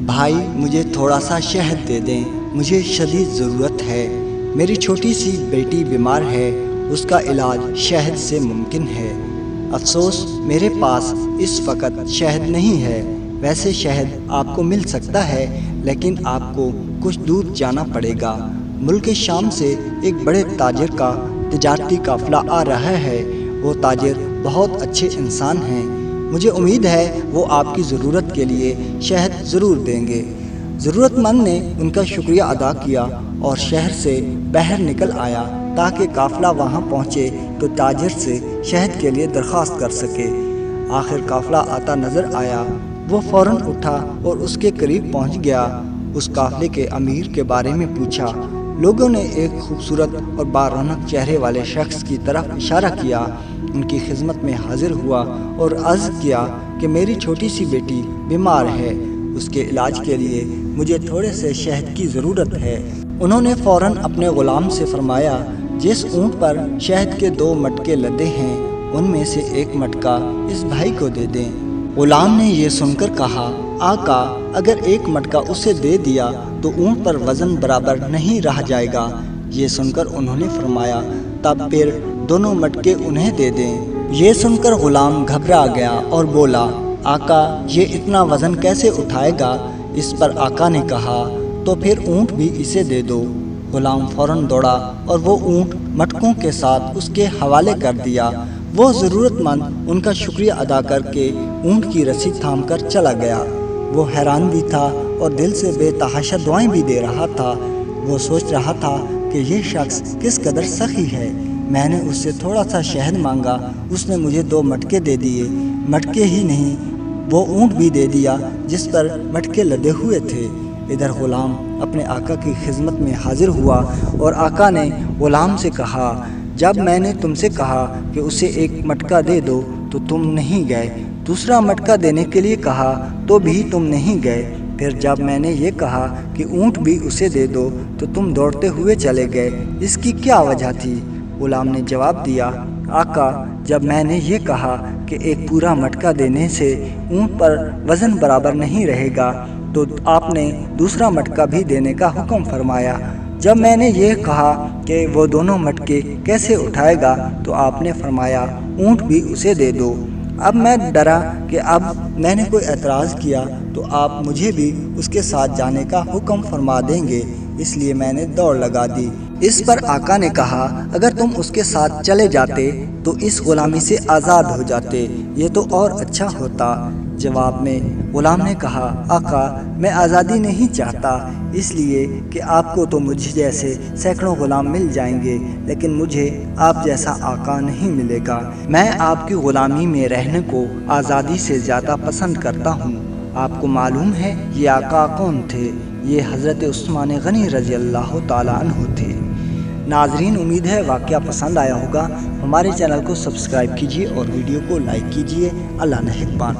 بھائی مجھے تھوڑا سا شہد دے دیں، مجھے شدید ضرورت ہے۔ میری چھوٹی سی بیٹی بیمار ہے، اس کا علاج شہد سے ممکن ہے۔ افسوس میرے پاس اس وقت شہد نہیں ہے۔ ویسے شہد آپ کو مل سکتا ہے، لیکن آپ کو کچھ دور جانا پڑے گا۔ ملک شام سے ایک بڑے تاجر کا تجارتی قافلہ آ رہا ہے۔ وہ تاجر بہت اچھے انسان ہیں، مجھے امید ہے وہ آپ کی ضرورت کے لیے شہد ضرور دیں گے۔ ضرورت مند نے ان کا شکریہ ادا کیا اور شہر سے باہر نکل آیا تاکہ قافلہ وہاں پہنچے تو تاجر سے شہد کے لیے درخواست کر سکے۔ آخر قافلہ آتا نظر آیا، وہ فوراً اٹھا اور اس کے قریب پہنچ گیا۔ اس قافلے کے امیر کے بارے میں پوچھا۔ لوگوں نے ایک خوبصورت اور بارونق چہرے والے شخص کی طرف اشارہ کیا۔ ان کی خدمت میں حاضر ہوا اور عرض کیا کہ میری چھوٹی سی بیٹی بیمار ہے، اس کے علاج کے لیے مجھے تھوڑے سے شہد کی ضرورت ہے۔ انہوں نے فوراً اپنے غلام سے فرمایا، جس اونٹ پر شہد کے 2 مٹکے لدے ہیں ان میں سے ایک مٹکا اس بھائی کو دے دیں۔ غلام نے یہ سن کر کہا، آقا اگر ایک مٹکا اسے دے دیا تو اونٹ پر وزن برابر نہیں رہ جائے گا۔ یہ سن کر انہوں نے فرمایا، تب پھر دونوں مٹکے انہیں دے دیں۔ یہ سن کر غلام گھبرا گیا اور بولا، آقا یہ اتنا وزن کیسے اٹھائے گا؟ اس پر آقا نے کہا، تو پھر اونٹ بھی اسے دے دو۔ غلام فوراً دوڑا اور وہ اونٹ مٹکوں کے ساتھ اس کے حوالے کر دیا۔ وہ ضرورت مند ان کا شکریہ ادا کر کے اونٹ کی رسی تھام کر چلا گیا۔ وہ حیران بھی تھا اور دل سے بے تحاشا دعائیں بھی دے رہا تھا۔ وہ سوچ رہا تھا کہ یہ شخص کس قدر سخی ہے۔ میں نے اس سے تھوڑا سا شہد مانگا، اس نے مجھے 2 مٹکے دے دیے۔ مٹکے ہی نہیں، وہ اونٹ بھی دے دیا جس پر مٹکے لدے ہوئے تھے۔ ادھر غلام اپنے آقا کی خدمت میں حاضر ہوا اور آقا نے غلام سے کہا، جب میں نے تم سے کہا کہ اسے ایک مٹکا دے دو تو تم نہیں گئے، دوسرا مٹکا دینے کے لیے کہا تو بھی تم نہیں گئے، پھر جب میں نے یہ کہا کہ اونٹ بھی اسے دے دو تو تم دوڑتے ہوئے چلے گئے، اس کی کیا وجہ تھی؟ غلام نے جواب دیا، آقا جب میں نے یہ کہا کہ ایک پورا مٹکا دینے سے اونٹ پر وزن برابر نہیں رہے گا تو آپ نے دوسرا مٹکا بھی دینے کا حکم فرمایا۔ جب میں نے یہ کہا کہ وہ دونوں مٹکے کیسے اٹھائے گا تو آپ نے فرمایا اونٹ بھی اسے دے دو۔ اب میں ڈرا کہ اب میں نے کوئی اعتراض کیا تو آپ مجھے بھی اس کے ساتھ جانے کا حکم فرما دیں گے، اس لیے میں نے دوڑ لگا دی۔ اس پر آقا نے کہا، اگر تم اس کے ساتھ چلے جاتے تو اس غلامی سے آزاد ہو جاتے، یہ تو اور اچھا ہوتا۔ جواب میں غلام نے کہا، آقا میں آزادی نہیں چاہتا، اس لیے کہ آپ کو تو مجھ جیسے سینکڑوں غلام مل جائیں گے، لیکن مجھے آپ جیسا آقا نہیں ملے گا۔ میں آپ کی غلامی میں رہنے کو آزادی سے زیادہ پسند کرتا ہوں۔ آپ کو معلوم ہے یہ آقا کون تھے؟ یہ حضرت عثمان غنی رضی اللہ تعالیٰ عنہ تھے۔ ناظرین امید ہے واقعہ پسند آیا ہوگا۔ ہمارے چینل کو سبسکرائب کیجیے اور ویڈیو کو لائک کیجیے۔ اللہ نگہبان۔